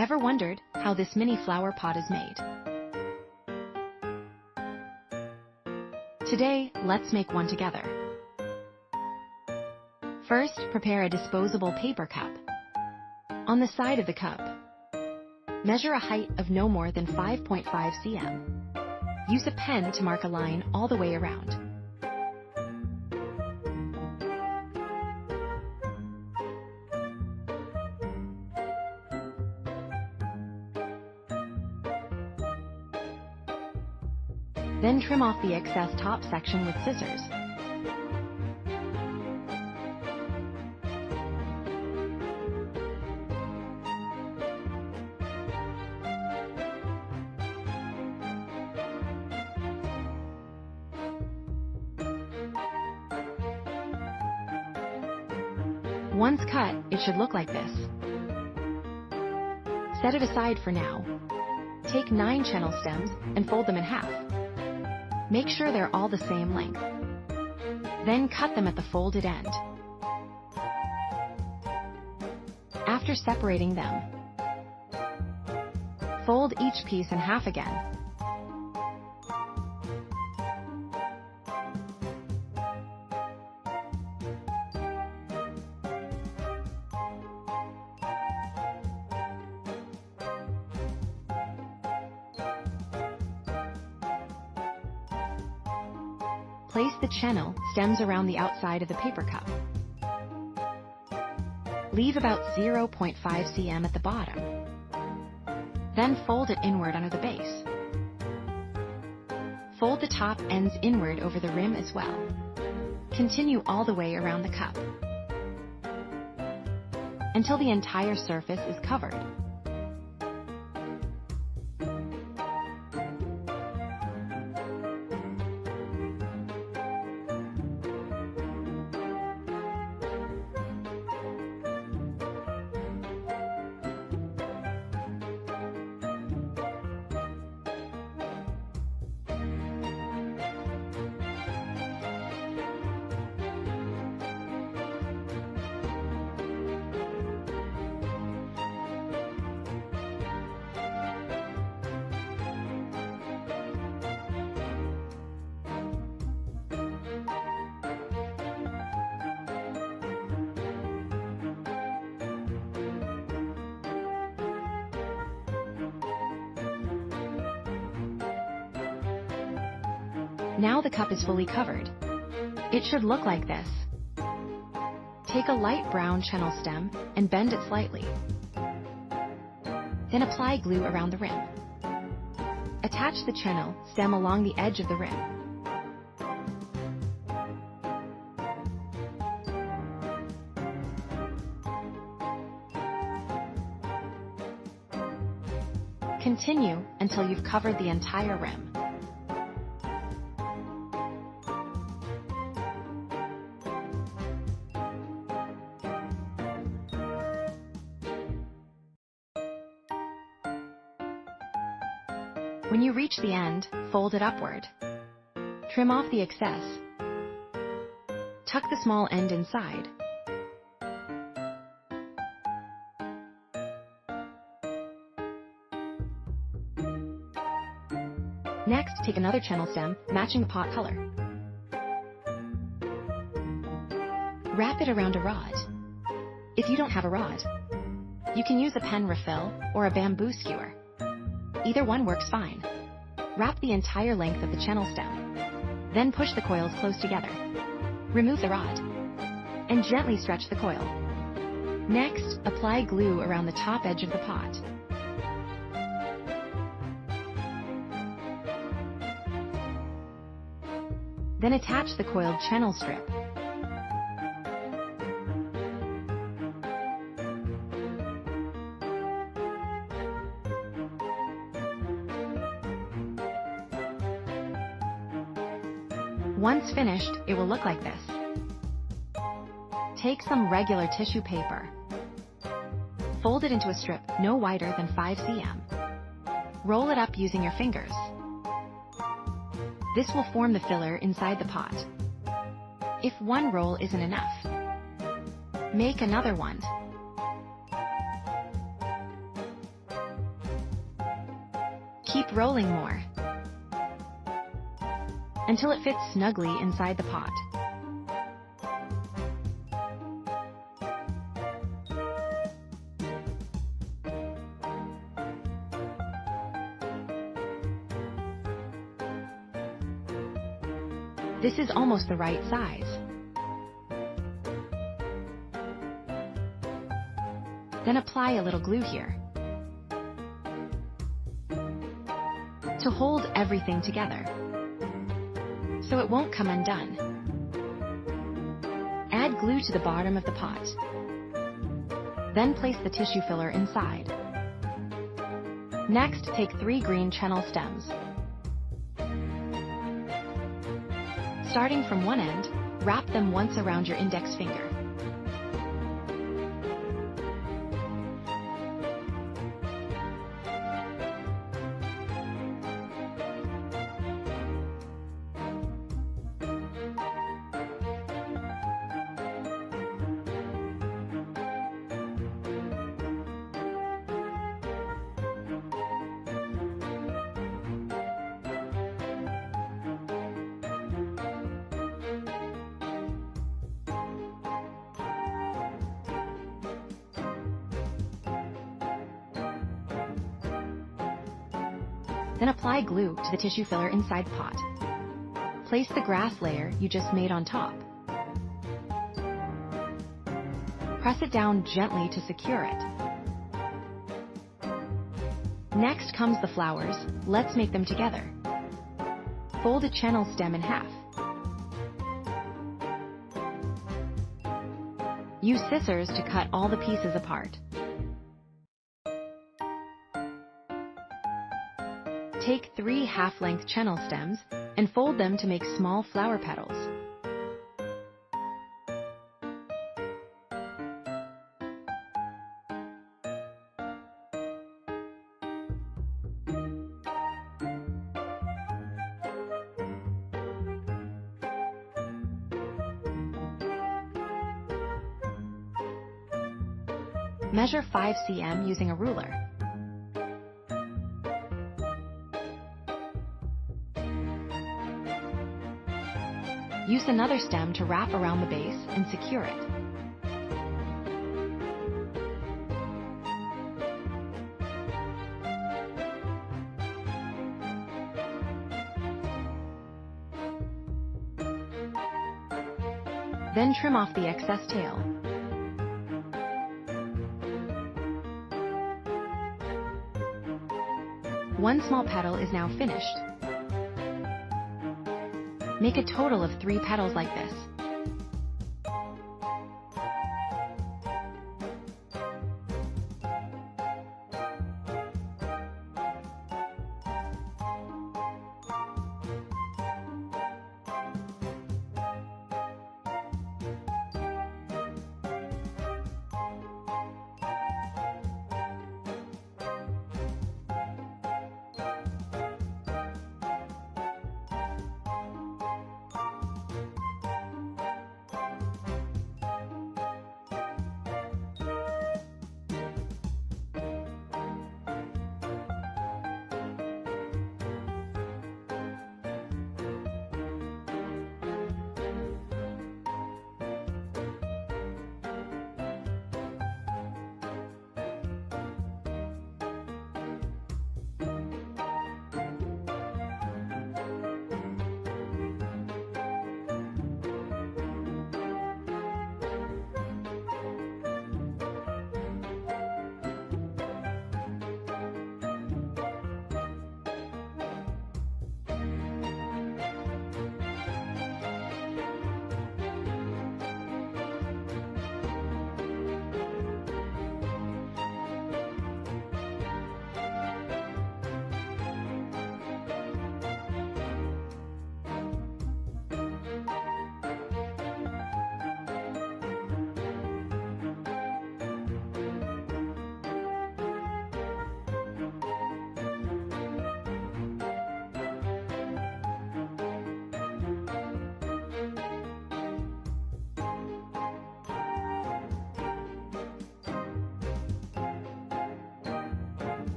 Ever wondered how this mini flower pot is made? Today, let's make one together. First, prepare a disposable paper cup. On the side of the cup, measure a height of no more than 5.5 cm. Use a pen to mark a line all the way around. Then trim off the excess top section with scissors. Once cut, it should look like this. Set it aside for now. Take 9 channel stems and fold them in half. Make sure they're all the same length. Then cut them at the folded end. After separating them, fold each piece in half again. Place the channel stems around the outside of the paper cup. Leave about 0.5 cm at the bottom. Then fold it inward under the base. Fold the top ends inward over the rim as well. Continue all the way around the cup until the entire surface is covered. Now the cup is fully covered. It should look like this. Take a light brown channel stem and bend it slightly. Then apply glue around the rim. Attach the channel stem along the edge of the rim. Continue until you've covered the entire rim. When you reach the end, fold it upward. Trim off the excess. Tuck the small end inside. Next, take another channel stem, matching the pot color. Wrap it around a rod. If you don't have a rod, you can use a pen refill or a bamboo skewer. Either one works fine. Wrap the entire length of the channel stem. Then push the coils close together. Remove the rod and gently stretch the coil. Next, apply glue around the top edge of the pot. Then attach the coiled channel strip. Once finished, it will look like this. Take some regular tissue paper. Fold it into a strip no wider than 5 cm. Roll it up using your fingers. This will form the filler inside the pot. If one roll isn't enough, make another one. Keep rolling more until it fits snugly inside the pot. This is almost the right size. Then apply a little glue here to hold everything together so it won't come undone. Add glue to the bottom of the pot. Then place the tissue filler inside. Next, take 3 green chenille stems. Starting from one end, wrap them once around your index finger. Then apply glue to the tissue filler inside the pot. Place the grass layer you just made on top. Press it down gently to secure it. Next comes the flowers. Let's make them together. Fold a chenille stem in half. Use scissors to cut all the pieces apart. Take 3 half-length chenille stems and fold them to make small flower petals. Measure 5 cm using a ruler. Use another stem to wrap around the base and secure it. Then trim off the excess tail. One small petal is now finished. Make a total of 3 petals like this.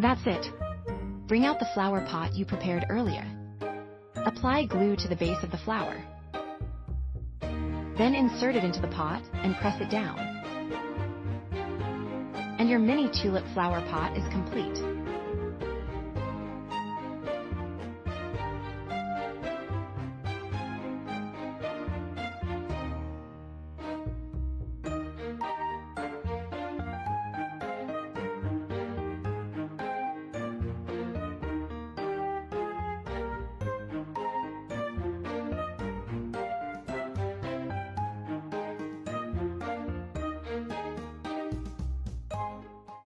That's it. Bring out the flower pot you prepared earlier. Apply glue to the base of the flower. Then insert it into the pot and press it down. And your mini tulip flower pot is complete.